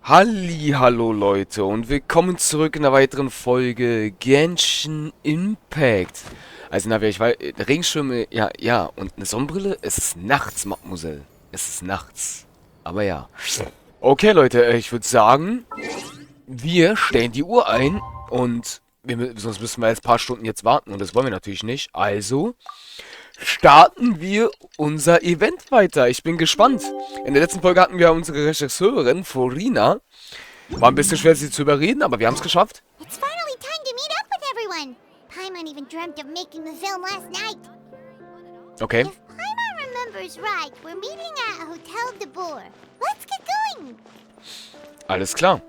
Hallo Leute und willkommen zurück in einer weiteren Folge Genshin Impact. Also Navi, ich weiß, Regenschirme, ja, und eine Sonnenbrille? Es ist nachts, Mademoiselle. Es ist nachts. Aber ja. Okay Leute, ich würde sagen, wir stellen die Uhr ein und sonst müssen wir jetzt ein paar Stunden jetzt warten und das wollen wir natürlich nicht. Also starten wir unser Event weiter. Ich bin gespannt. In der letzten Folge hatten wir unsere Regisseurin, Florina. War ein bisschen schwer, sie zu überreden, aber wir haben es geschafft. It's finally time to meet up with everyone. Paimon even dreamt of making the film last night. Okay. If Paimon remembers right, we're meeting at Hotel de Boer. Let's get going. Alles klar.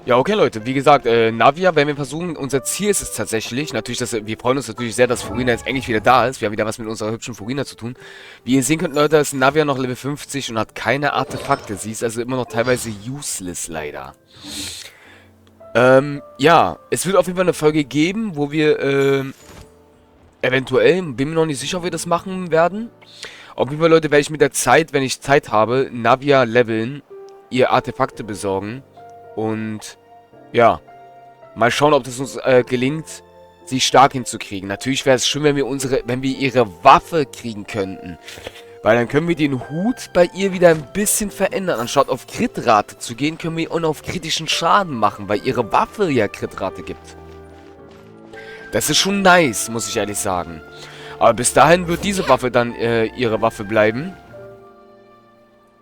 Ja, okay, Leute. Wie gesagt, Navia werden wir versuchen. Unser Ziel ist es tatsächlich. Natürlich, wir freuen uns natürlich sehr, dass Furina jetzt endlich wieder da ist. Wir haben wieder was mit unserer hübschen Furina zu tun. Wie ihr sehen könnt, Leute, ist Navia noch Level 50 und hat keine Artefakte. Sie ist also immer noch teilweise useless, leider. Ja. Es wird auf jeden Fall eine Folge geben, wo wir, eventuell, bin mir noch nicht sicher, ob wir das machen werden. Auf jeden Fall, Leute, werde ich mit der Zeit, wenn ich Zeit habe, Navia leveln, ihr Artefakte besorgen und ja, mal schauen, ob das uns gelingt, sie stark hinzukriegen. Natürlich wäre es schön, wenn wir ihre Waffe kriegen könnten, weil dann können wir den Hut bei ihr wieder ein bisschen verändern. Anstatt auf Crit-Rate zu gehen, können wir auch noch auf kritischen Schaden machen, weil ihre Waffe ja Crit-Rate gibt. Das ist schon nice, muss ich ehrlich sagen. Aber bis dahin wird diese Waffe dann ihre Waffe bleiben.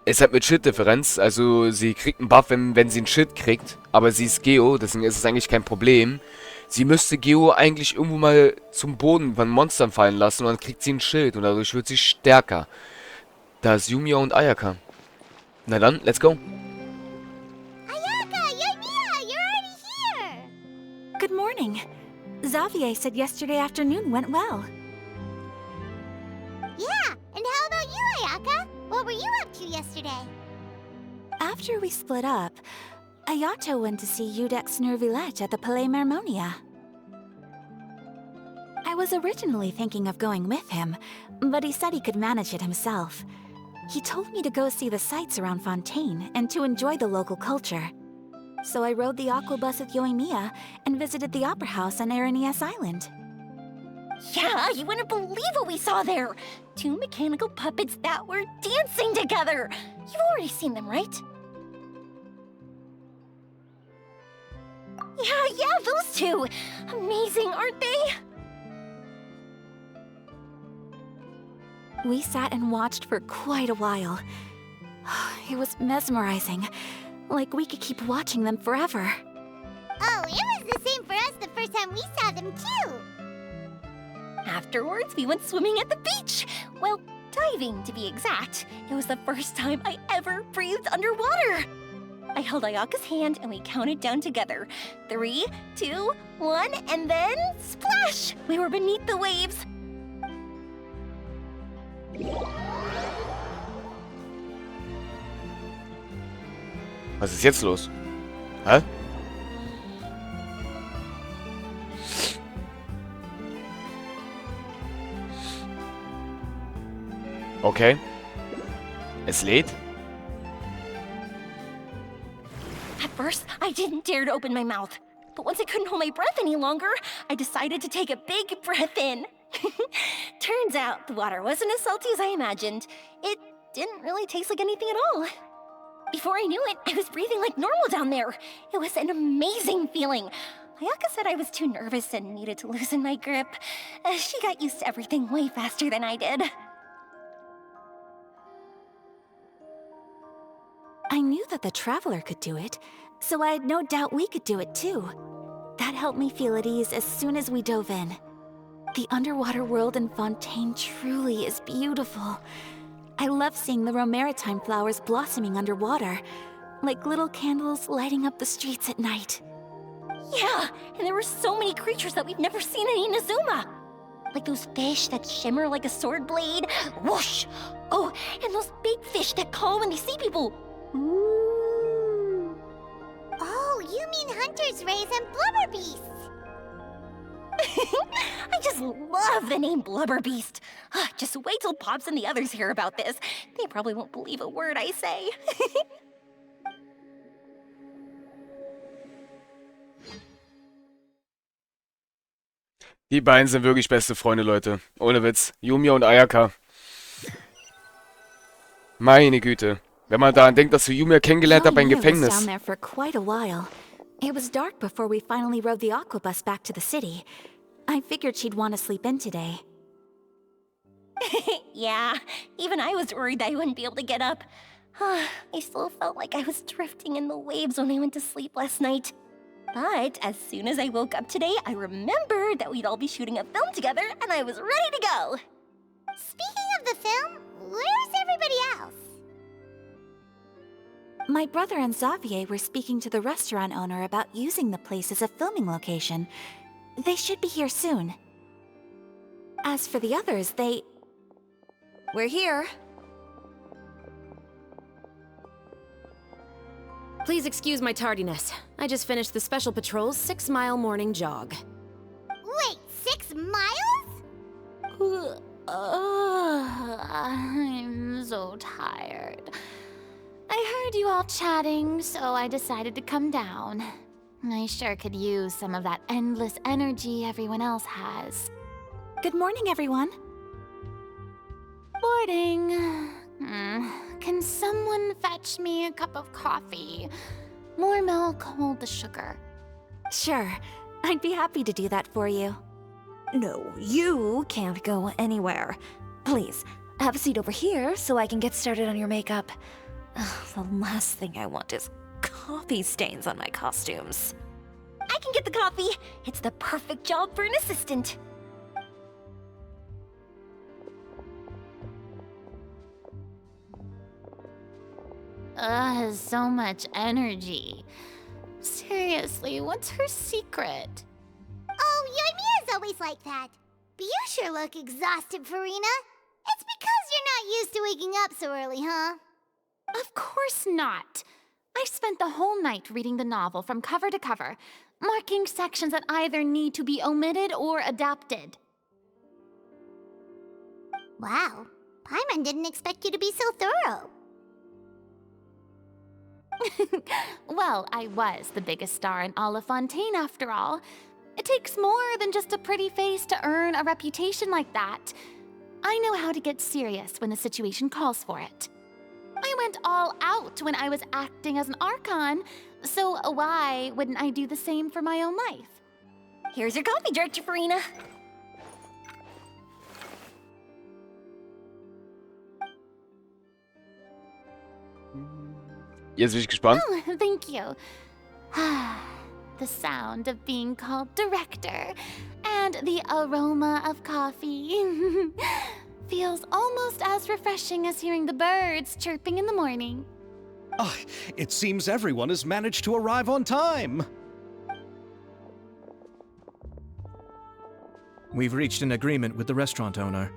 Es hat mit Shit-Differenz, also sie kriegt einen Buff, wenn sie einen Shit kriegt, aber sie ist Geo, deswegen ist es eigentlich kein Problem. Sie müsste Geo eigentlich irgendwo mal zum Boden von Monstern fallen lassen und dann kriegt sie ein Schild und dadurch wird sie stärker. Da ist Yumiya und Ayaka. Na dann, let's go. Ayaka, Yoimiya, you're already here. Good morning. Xavier said yesterday afternoon went well. Yeah, and how about you, Ayaka? What were you up to yesterday? After we split up, Ayato went to see Udex Nervillette at the Palais Marmonia. I was originally thinking of going with him, but he said he could manage it himself. He told me to go see the sights around Fontaine and to enjoy the local culture. So I rode the aquabus with Yoimiya and visited the opera house on Aranias Island. Yeah, you wouldn't believe what we saw there! Two mechanical puppets that were dancing together! You've already seen them, right? Yeah, those two! Amazing, aren't they? We sat and watched for quite a while. It was mesmerizing. Like we could keep watching them forever. Oh, it was the same for us the first time we saw them too. Afterwards, we went swimming at the beach! Well, diving, to be exact. It was the first time I ever breathed underwater! I held Ayaka's hand and we counted down together. 3, 2, 1, and then splash! We were beneath the waves. Was ist jetzt los? Hä? Okay. Es lädt. At first, I didn't dare to open my mouth. But once I couldn't hold my breath any longer, I decided to take a big breath in. Turns out the water wasn't as salty as I imagined. It didn't really taste like anything at all. Before I knew it, I was breathing like normal down there. It was an amazing feeling. Ayaka said I was too nervous and needed to loosen my grip. She got used to everything way faster than I did. I knew that the Traveler could do it, so I had no doubt we could do it too. That helped me feel at ease as soon as we dove in. The underwater world in Fontaine truly is beautiful. I love seeing the romaritime flowers blossoming underwater, like little candles lighting up the streets at night. Yeah, and there were so many creatures that we've never seen in Inazuma. Like those fish that shimmer like a sword blade. Whoosh! Oh, and those big fish that call when they see people. Ooh. Oh, you mean Hunter's Rays and Blubber Beasts. I just love the name Blubber Beast. Just wait till Pops and the others hear about this. They probably won't believe a word I say. Die beiden sind wirklich beste Freunde, Leute. Ohne Witz. Yumiya und Ayaka. Meine Güte. Wenn man daran denkt, dass du Yumiya kennengelernt hat beim Mia was down Gefängnis. there for quite a while. It was dark before we finally rode the aquabus back to the city. I figured she'd want to sleep in today. Yeah, even I was worried I wouldn't be able to get up. I still felt like I was drifting in the waves when I went to sleep last night. But as soon as I woke up today, I remembered that we'd all be shooting a film together, and I was ready to go. Speaking of the film, where's everybody else? My brother and Xavier were speaking to the restaurant owner about using the place as a filming location. They should be here soon. As for the others, We're here. Please excuse my tardiness. I just finished the Special Patrol's 6-mile morning jog. Wait, 6 miles? I'm so tired. I heard you all chatting, so I decided to come down. I sure could use some of that endless energy everyone else has. Good morning, everyone. Morning. Can someone fetch me a cup of coffee? More milk, hold the sugar. Sure, I'd be happy to do that for you. No, you can't go anywhere. Please, have a seat over here so I can get started on your makeup. The last thing I want is coffee stains on my costumes. I can get the coffee. It's the perfect job for an assistant. So much energy. Seriously, what's her secret? Oh, Yoimiya's always like that. But you sure look exhausted, Farina. It's because you're not used to waking up so early, huh? Of course not. I spent the whole night reading the novel from cover to cover, marking sections that either need to be omitted or adapted. Wow, Paimon didn't expect you to be so thorough. Well, I was the biggest star in Olifontaine after all. It takes more than just a pretty face to earn a reputation like that. I know how to get serious when the situation calls for it. I went all out when I was acting as an Archon, so why wouldn't I do the same for my own life? Here's your coffee, Director Farina. Jetzt bin ich gespannt. Oh, thank you. The sound of being called director and the aroma of coffee feels almost as refreshing as hearing the birds chirping in the morning. Ah, it seems everyone has managed to arrive on time. We've reached an agreement with the restaurant owner.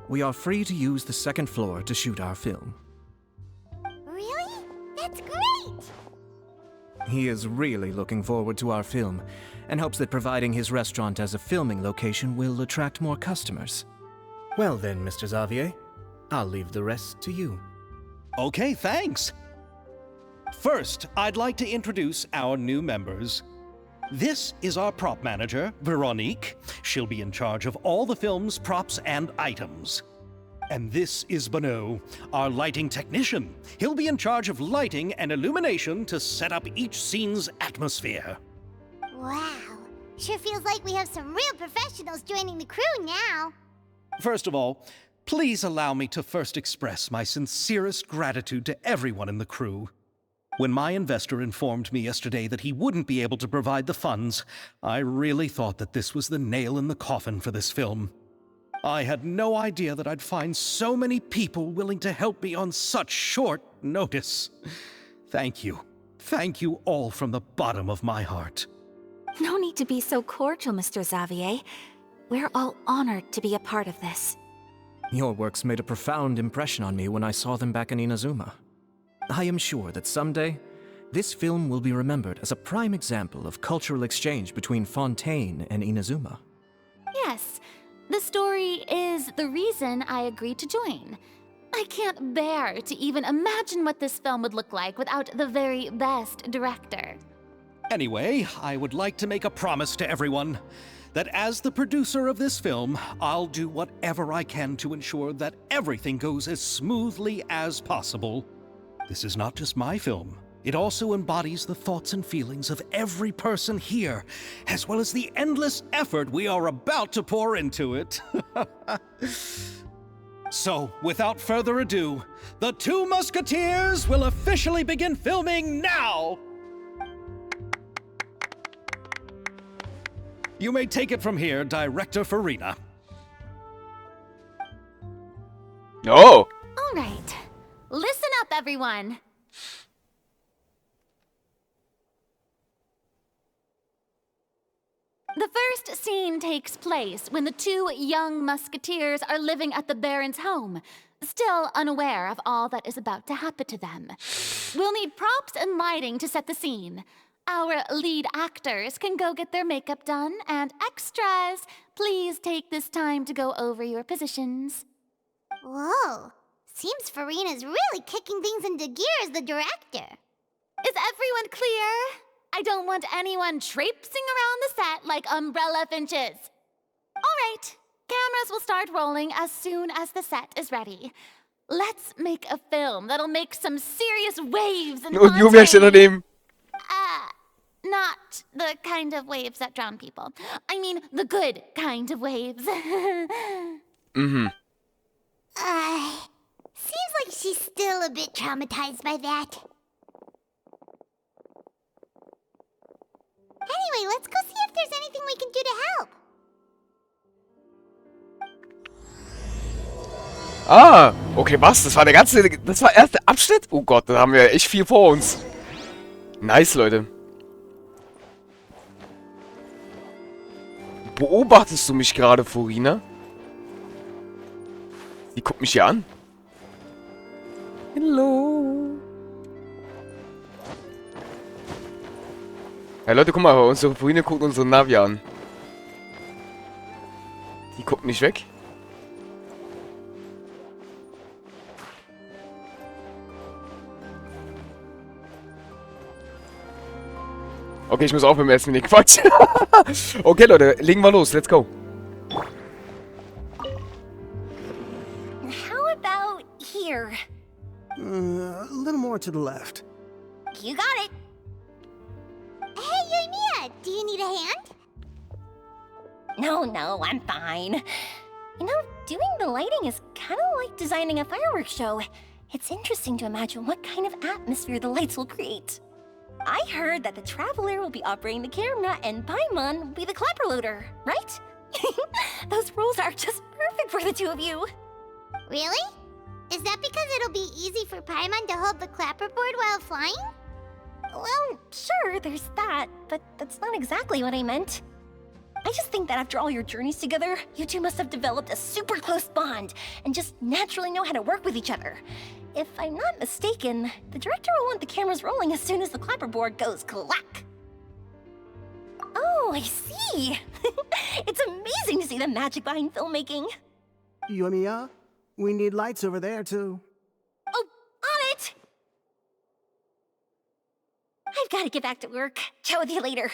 We are free to use the second floor to shoot our film. Really? That's great! He is really looking forward to our film and hopes that providing his restaurant as a filming location will attract more customers. Well then, Mr. Xavier, I'll leave the rest to you. Okay, thanks. First, I'd like to introduce our new members. This is our prop manager, Veronique. She'll be in charge of all the film's props and items. And this is Bono, our lighting technician. He'll be in charge of lighting and illumination to set up each scene's atmosphere. Wow, sure feels like we have some real professionals joining the crew now. First of all, please allow me to first express my sincerest gratitude to everyone in the crew. When my investor informed me yesterday that he wouldn't be able to provide the funds, I really thought that this was the nail in the coffin for this film. I had no idea that I'd find so many people willing to help me on such short notice. Thank you. Thank you all from the bottom of my heart. No need to be so cordial, Mr. Xavier. We're all honored to be a part of this. Your works made a profound impression on me when I saw them back in Inazuma. I am sure that someday, this film will be remembered as a prime example of cultural exchange between Fontaine and Inazuma. Yes, the story is the reason I agreed to join. I can't bear to even imagine what this film would look like without the very best director. Anyway, I would like to make a promise to everyone. that as the producer of this film, I'll do whatever I can to ensure that everything goes as smoothly as possible. This is not just my film. It also embodies the thoughts and feelings of every person here, as well as the endless effort we are about to pour into it. So, without further ado, The Two Musketeers will officially begin filming now! You may take it from here, Director Farina. Oh! All right. Listen up, everyone. The first scene takes place when the two young musketeers are living at the Baron's home, still unaware of all that is about to happen to them. We'll need props and lighting to set the scene. Our lead actors can go get their makeup done, and extras, please take this time to go over your positions. Whoa. Seems Farina's really kicking things into gear as the director. Is everyone clear? I don't want anyone traipsing around the set like umbrella finches. All right, cameras will start rolling as soon as the set is ready. Let's make a film that'll make some serious waves in Und Julia steht daneben. Not the kind of waves that drown people. I mean, the good kind of waves. Mhm. Seems like she's still a bit traumatized by that. Anyway, let's go see if there's anything we can do to help. Ah, okay, was? Das war der erste Abschnitt? Oh Gott, da haben wir echt viel vor uns. Nice, Leute. Beobachtest du mich gerade, Farina? Die guckt mich hier an. Hallo. Ja, Leute, guck mal, unsere Farina guckt unsere Navi an. Die guckt nicht weg. Okay, ich muss aufhören, erst mit dem Quatsch. Okay, Leute, legen wir los. Let's go. How about here? A little more to the left. You got it. Hey, Yoimiya, do you need a hand? No, I'm fine. You know, doing the lighting is kind of like designing a fireworks show. It's interesting to imagine what kind of atmosphere the lights will create. I heard that the Traveler will be operating the camera and Paimon will be the clapper loader, right? Those roles are just perfect for the two of you. Really? Is that because it'll be easy for Paimon to hold the clapperboard while flying? Well, sure, there's that, but that's not exactly what I meant. I just think that after all your journeys together, you two must have developed a super close bond and just naturally know how to work with each other. If I'm not mistaken, the director will want the cameras rolling as soon as the clapperboard goes clack. Oh, I see. It's amazing to see the magic behind filmmaking. Yoimiya, we need lights over there, too. Oh, on it! I've got to get back to work. Chat with you later.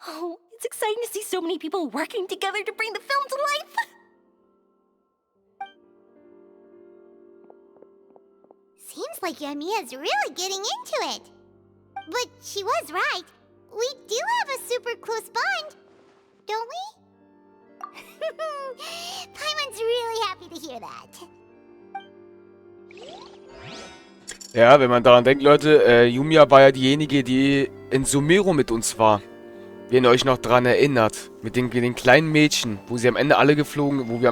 Oh, it's exciting to see so many people working together to bring the film to life. Seems like Yoimiya's really getting into it. But she was right. We do have a super close bond, don't we? Paimon's really happy to hear that. Ja, wenn man daran denkt, Leute, Yumiya war ja diejenige, die in Sumero mit uns war. Wenn ihr euch noch dran erinnert. Mit den kleinen Mädchen, wo wir am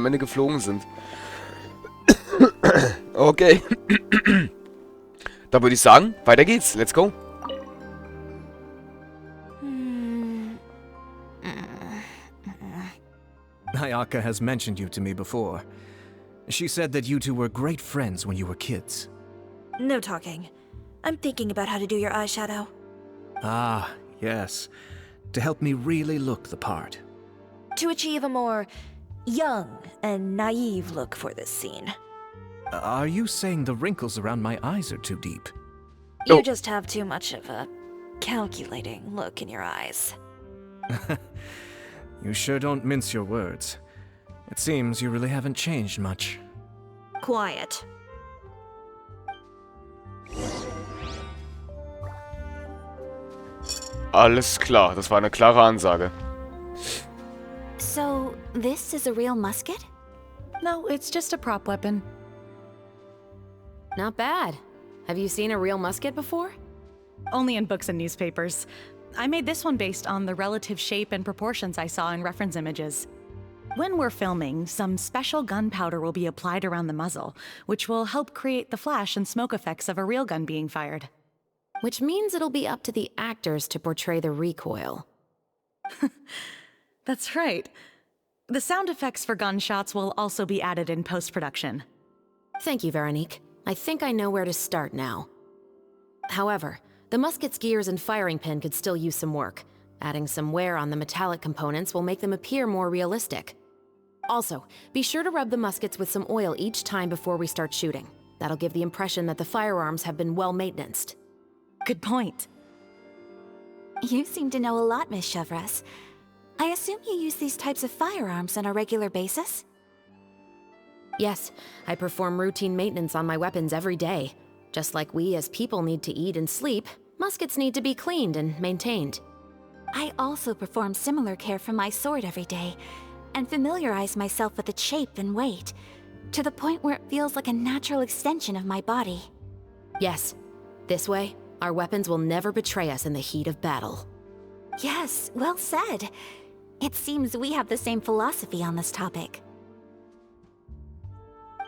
Ende geflogen sind. Okay. Da würde ich sagen, weiter geht's. Let's go. Ayaka has mentioned you to me before. She said that you two were great friends when you were kids. No talking. I'm thinking about how to do your eyeshadow. Ah, yes. To help me really look the part. To achieve a more young and naive look for this scene. Are you saying the wrinkles around my eyes are too deep? You just have too much of a calculating look in your eyes. You sure don't mince your words. It seems you really haven't changed much. Quiet. Alles klar, das war eine klare Ansage. So, this is a real musket? No, it's just a prop weapon. Not bad. Have you seen a real musket before? Only in books and newspapers. I made this one based on the relative shape and proportions I saw in reference images. When we're filming, some special gunpowder will be applied around the muzzle, which will help create the flash and smoke effects of a real gun being fired. Which means it'll be up to the actors to portray the recoil. That's right. The sound effects for gunshots will also be added in post-production. Thank you, Veronique. I think I know where to start now. However, the musket's gears and firing pin could still use some work. Adding some wear on the metallic components will make them appear more realistic. Also, be sure to rub the muskets with some oil each time before we start shooting. That'll give the impression that the firearms have been well maintained. Good point. You seem to know a lot, Miss Chevres. I assume you use these types of firearms on a regular basis? Yes, I perform routine maintenance on my weapons every day. Just like we as people need to eat and sleep, muskets need to be cleaned and maintained. I also perform similar care for my sword every day, and familiarize myself with its shape and weight, to the point where it feels like a natural extension of my body. Yes, this way, our weapons will never betray us in the heat of battle. Yes, well said. It seems we have the same philosophy on this topic.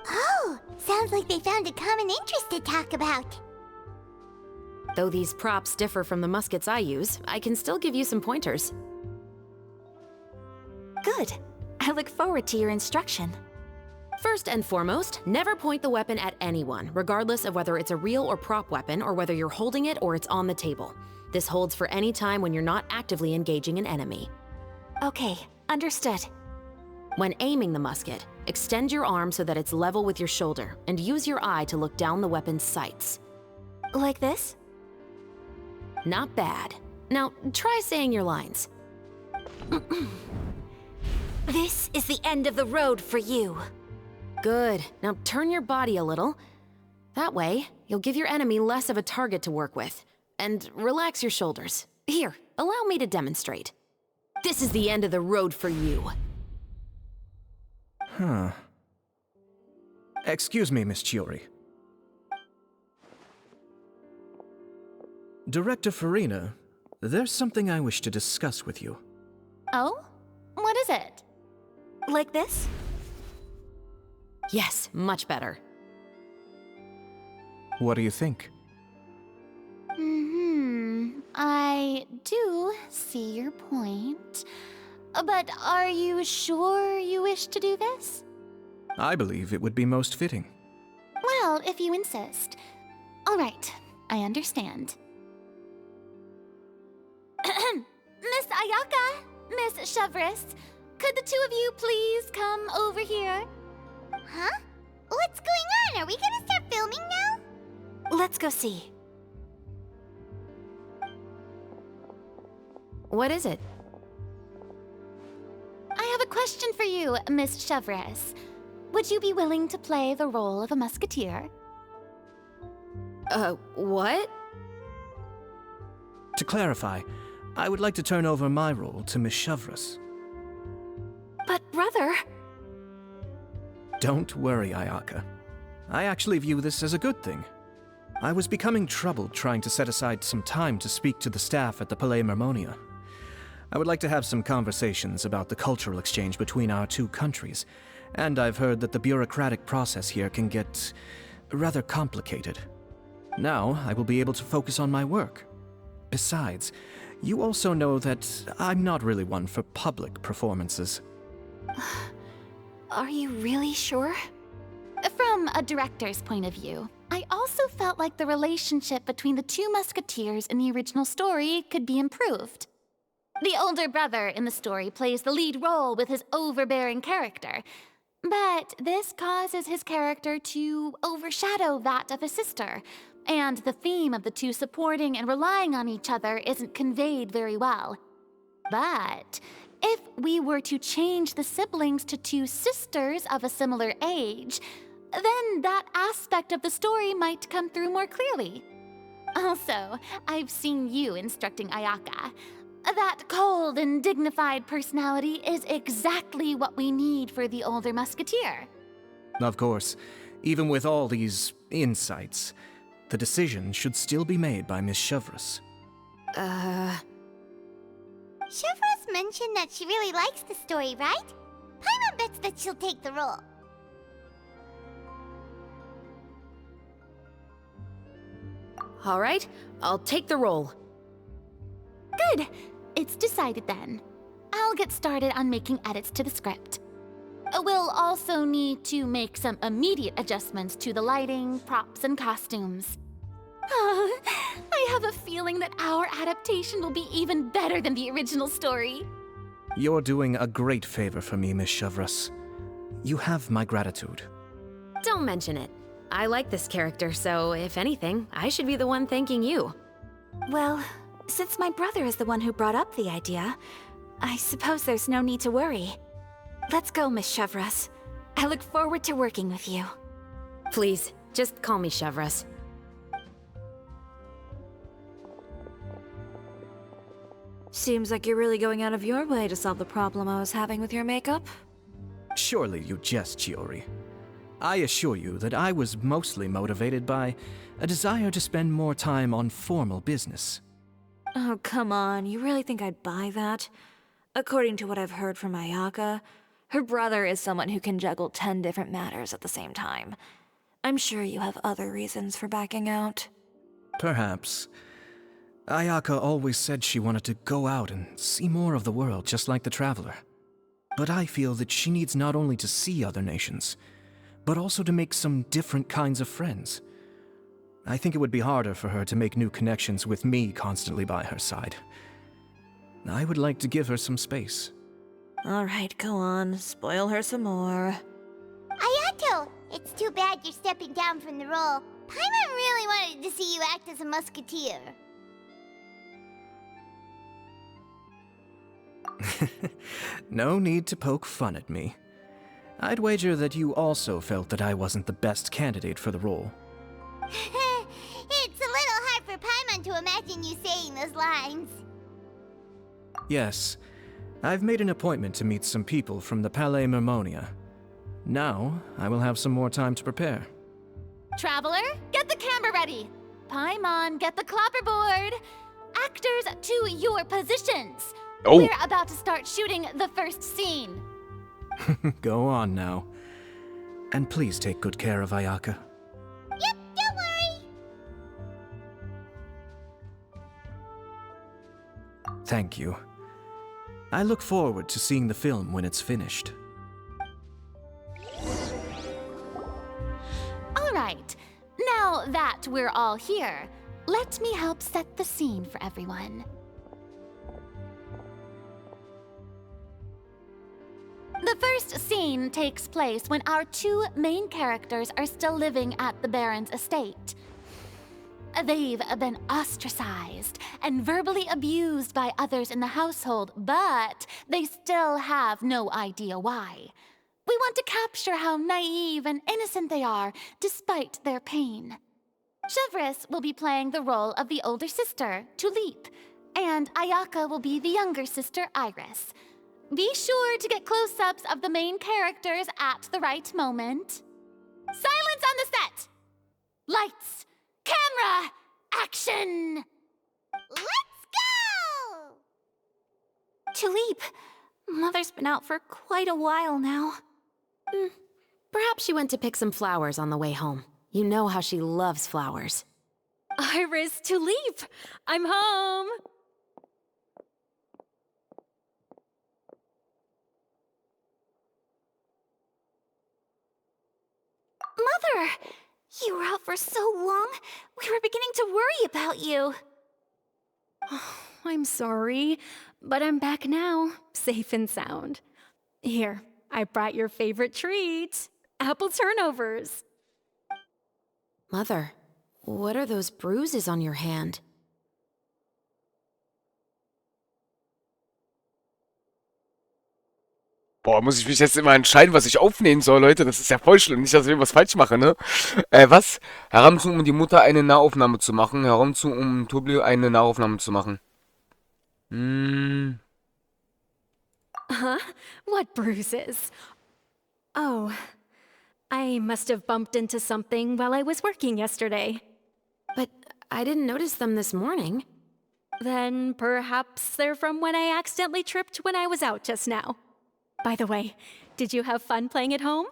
Oh, sounds like they found a common interest to talk about. Though these props differ from the muskets I use, I can still give you some pointers. Good. I look forward to your instruction. First and foremost, never point the weapon at anyone, regardless of whether it's a real or prop weapon or whether you're holding it or it's on the table. This holds for any time when you're not actively engaging an enemy. Okay, understood. When aiming the musket, extend your arm so that it's level with your shoulder and use your eye to look down the weapon's sights. Like this? Not bad. Now, try saying your lines. This is the end of the road for you. Good. Now turn your body a little. That way, you'll give your enemy less of a target to work with. And relax your shoulders. Here, allow me to demonstrate. This is the end of the road for you. Huh. Excuse me, Miss Chiori. Director Farina, there's something I wish to discuss with you. Oh? What is it? Like this? Yes, much better. What do you think? I do see your point. But are you sure you wish to do this? I believe it would be most fitting. Well, if you insist. All right, I understand. Miss Ayaka, Miss Chevres, could the two of you please come over here? Huh? What's going on? Are we gonna start filming now? Let's go see. What is it? I have a question for you, Miss Chevres. Would you be willing to play the role of a musketeer? What? To clarify, I would like to turn over my role to Miss Chevres. But brother... Don't worry, Ayaka. I actually view this as a good thing. I was becoming troubled trying to set aside some time to speak to the staff at the Palais Mermonia. I would like to have some conversations about the cultural exchange between our two countries, and I've heard that the bureaucratic process here can get rather complicated. Now, I will be able to focus on my work. Besides, you also know that I'm not really one for public performances. Are you really sure? From a director's point of view, I also felt like the relationship between the two musketeers in the original story could be improved. The older brother in the story plays the lead role with his overbearing character, but this causes his character to overshadow that of his sister, and the theme of the two supporting and relying on each other isn't conveyed very well. But If we were to change the siblings to two sisters of a similar age, then that aspect of the story might come through more clearly. Also, I've seen you instructing Ayaka. That cold and dignified personality is exactly what we need for the older musketeer. Of course, even with all these insights, the decision should still be made by Miss Chevreuse. Chevreuse mentioned that she really likes the story, right? Paimon bets that she'll take the role. All right, I'll take the role. Good. It's decided then. I'll get started on making edits to the script. We'll also need to make some immediate adjustments to the lighting, props, and costumes. I have a feeling that our adaptation will be even better than the original story. You're doing a great favor for me, Miss Chevreuse. You have my gratitude. Don't mention it. I like this character, so if anything, I should be the one thanking you. Well, since my brother is the one who brought up the idea, I suppose there's no need to worry. Let's go, Miss Chevreuse. I look forward to working with you. Please, just call me Chevreuse. Seems like you're really going out of your way to solve the problem I was having with your makeup. Surely you jest, Chiori. I assure you that I was mostly motivated by a desire to spend more time on formal business. Oh, come on. You really think I'd buy that? According to what I've heard from Ayaka, her brother is someone who can juggle 10 different matters at the same time. I'm sure you have other reasons for backing out. Perhaps. Ayaka always said she wanted to go out and see more of the world, just like the Traveler. But I feel that she needs not only to see other nations, but also to make some different kinds of friends. I think it would be harder for her to make new connections with me constantly by her side. I would like to give her some space. All right, go on. Spoil her some more. Ayato, it's too bad you're stepping down from the role. Paimon really wanted to see you act as a musketeer. No need to poke fun at me. I'd wager that you also felt that I wasn't the best candidate for the role. It's a little hard for Paimon to imagine you saying those lines. Yes, I've made an appointment to meet some people from the Palais Mermonia. Now, I will have some more time to prepare. Traveler, get the camera ready. Paimon, get the clapperboard. Actors, to your positions. Oh. We're about to start shooting the first scene. Go on now. And please take good care of Ayaka. Yep, don't worry. Thank you. I look forward to seeing the film when it's finished. All right. Now that we're all here, let me help set the scene for everyone. The first scene takes place when our two main characters are still living at the Baron's estate. They've been ostracized and verbally abused by others in the household, but they still have no idea why. We want to capture how naive and innocent they are, despite their pain. Chevreuse will be playing the role of the older sister, Tulip, and Ayaka will be the younger sister, Iris. Be sure to get close-ups of the main characters at the right moment. Silence on the set! Lights! Camera! Action! Let's go! Tulip, Mother's been out for quite a while now. Perhaps she went to pick some flowers on the way home. You know how she loves flowers. Iris, Tulip! I'm home! Mother! You were out for so long, we were beginning to worry about you. I'm sorry, but I'm back now, safe and sound. Here, I brought your favorite treat, apple turnovers. Mother, what are those bruises on your hand? Boah, muss ich mich jetzt immer entscheiden, was ich aufnehmen soll, Leute? Das ist ja voll schlimm. Nicht, dass ich irgendwas falsch mache, ne? Was? Heranzu, um die Mutter eine Nahaufnahme zu machen. Heranzu, um Tublio eine Nahaufnahme zu machen. Hm. Huh? What bruises? Oh, I must have bumped into something while I was working yesterday. But I didn't notice them this morning. Then perhaps they're from when I accidentally tripped when I was out just now. By the way, did you have fun playing at home?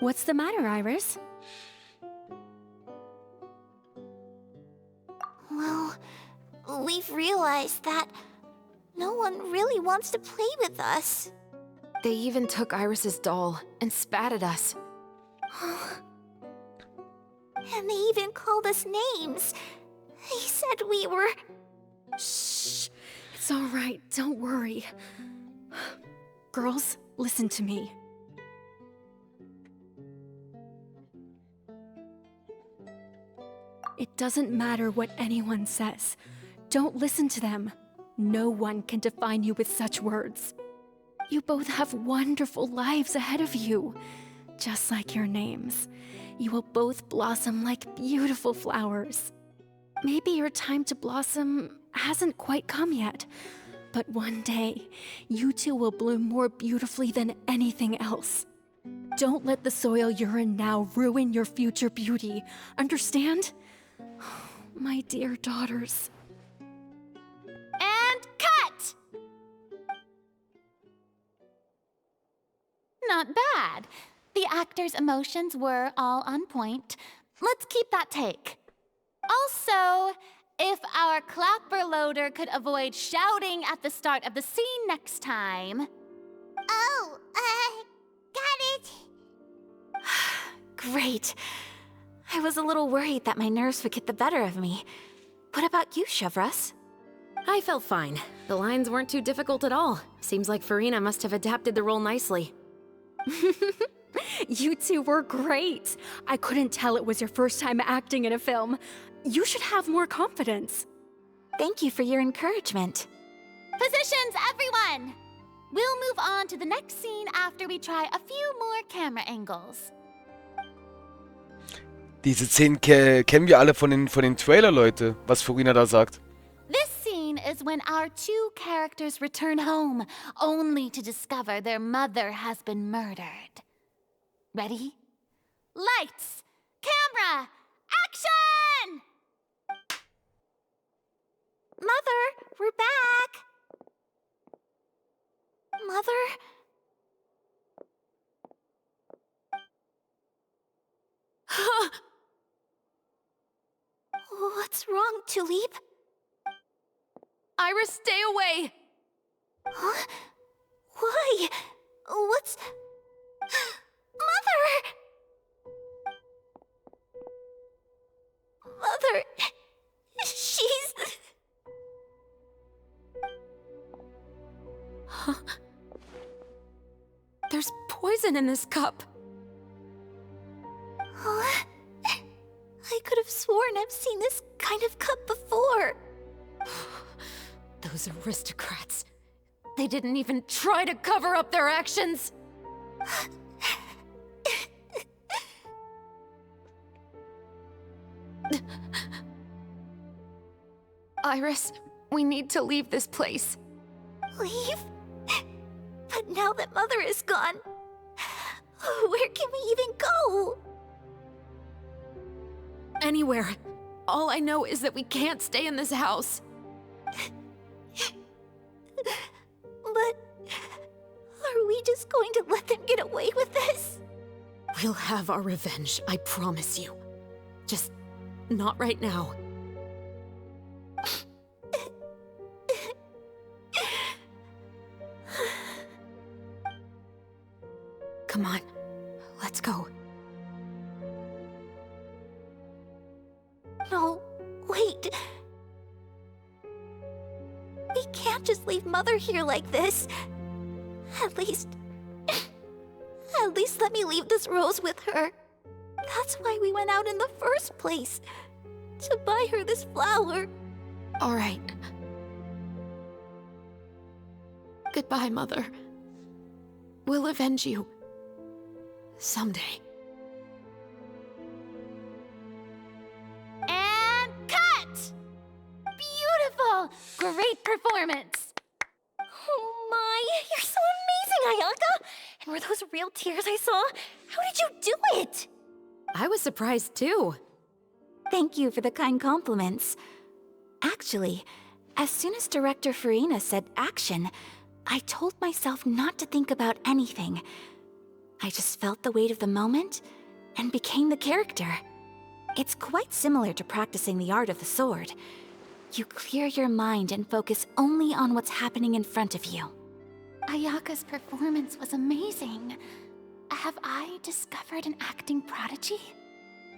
What's the matter, Iris? Well, we've realized that no one really wants to play with us. They even took Iris's doll and spat at us. And they even called us names. They said we were... Shh. It's all right. Don't worry. Girls, listen to me. It doesn't matter what anyone says. Don't listen to them. No one can define you with such words. You both have wonderful lives ahead of you. Just like your names. You will both blossom like beautiful flowers. Maybe your time to blossom hasn't quite come yet, but one day, you two will bloom more beautifully than anything else. Don't let the soil you're in now ruin your future beauty. Understand? My dear daughters. And cut! Not bad. The actor's emotions were all on point. Let's keep that take. Also, if our clapper loader could avoid shouting at the start of the scene next time. Oh, got it. Great. I was a little worried that my nerves would get the better of me. What about you, Chevros? I felt fine. The lines weren't too difficult at all. Seems like Farina must have adapted the role nicely. You two were great. I couldn't tell it was your first time acting in a film. You should have more confidence. Thank you for your encouragement. Positions, everyone! We'll move on to the next scene after we try a few more camera angles. Diese Szenen kennen wir alle von den Trailer, Leute, was Farina da sagt. This scene is when our two characters return home, only to discover their mother has been murdered. Ready? Lights! Camera! Action! Mother, we're back. Mother? What's wrong, Tulip? Iris, stay away! Huh? Why? What's... Mother! Mother... She's... There's poison in this cup. Huh? I could have sworn I've seen this kind of cup before. Those aristocrats. They didn't even try to cover up their actions. Iris, we need to leave this place. Leave? But now that Mother is gone, where can we even go? Anywhere. All I know is that we can't stay in this house. But are we just going to let them get away with this? We'll have our revenge, I promise you. Just not right now. Come on, let's go. No, wait. We can't just leave Mother here like this. At least let me leave this rose with her. That's why we went out in the first place. To buy her this flower. All right. Goodbye, Mother. We'll avenge you. Someday. And cut! Beautiful! Great performance! Oh my, you're so amazing, Ayaka! And were those real tears I saw? How did you do it? I was surprised too. Thank you for the kind compliments. Actually, as soon as Director Farina said action, I told myself not to think about anything. I just felt the weight of the moment and became the character. It's quite similar to practicing the art of the sword. You clear your mind and focus only on what's happening in front of you. Ayaka's performance was amazing. Have I discovered an acting prodigy?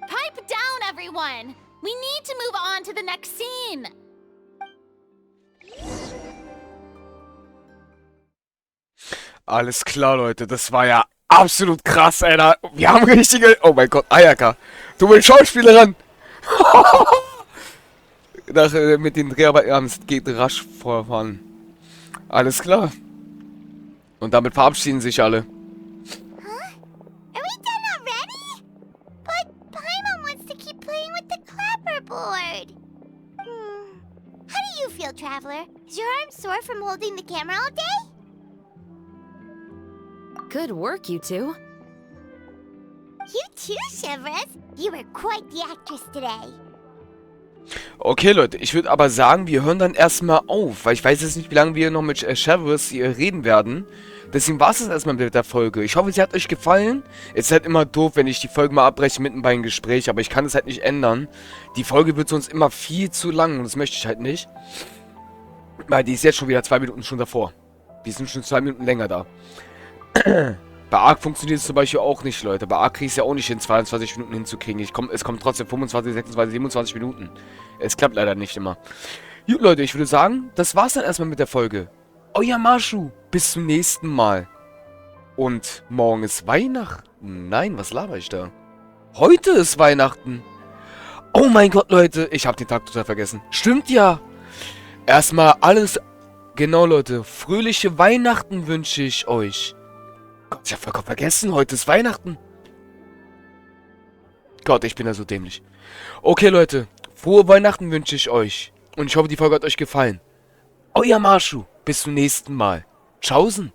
Pipe down, everyone! We need to move on to the next scene! Alles klar, Leute. Das war ja absolut krass, Alter. Wir haben richtige... Oh mein Gott, Ayaka. Du bist Schauspielerin. Mit den Dreharbeiten, ja, es geht rasch voran. Alles klar. Und damit verabschieden sich alle. Huh? Are we done already? But Paimon wants to keep playing with the clapperboard. How do you feel, Traveler? Is your arm sore from holding the camera all day? Good work, you two. You too, Shivers. You were quite the actress today. Okay, Leute, ich würde aber sagen, wir hören dann erstmal auf, weil ich weiß jetzt nicht, wie lange wir noch mit Shivers hier reden werden. Deswegen war es das erstmal mit der Folge. Ich hoffe, sie hat euch gefallen. Es ist halt immer doof, wenn ich die Folge mal abbreche mitten bei einem Gespräch, aber ich kann es halt nicht ändern. Die Folge wird sonst immer viel zu lang und das möchte ich halt nicht. Weil die ist jetzt schon wieder 2 Minuten schon davor. Die sind schon 2 Minuten länger da. Bei Arc funktioniert es zum Beispiel auch nicht, Leute. Bei Arc kriege ich es ja auch nicht in 22 Minuten hinzukriegen. Es kommt trotzdem 25, 26, 27 Minuten. Es klappt leider nicht immer. Gut, Leute, ich würde sagen, das war's dann erstmal mit der Folge. Euer Masho. Bis zum nächsten Mal. Und morgen ist Weihnachten. Nein, was laber ich da? Heute ist Weihnachten. Oh mein Gott, Leute. Ich habe den Tag total vergessen. Stimmt ja. Erstmal alles... Genau, Leute. Fröhliche Weihnachten wünsche ich euch. Gott, ich hab vollkommen vergessen, heute ist Weihnachten. Gott, ich bin da so dämlich. Okay, Leute, frohe Weihnachten wünsche ich euch. Und ich hoffe, die Folge hat euch gefallen. Euer Masho, bis zum nächsten Mal. Tschaußen.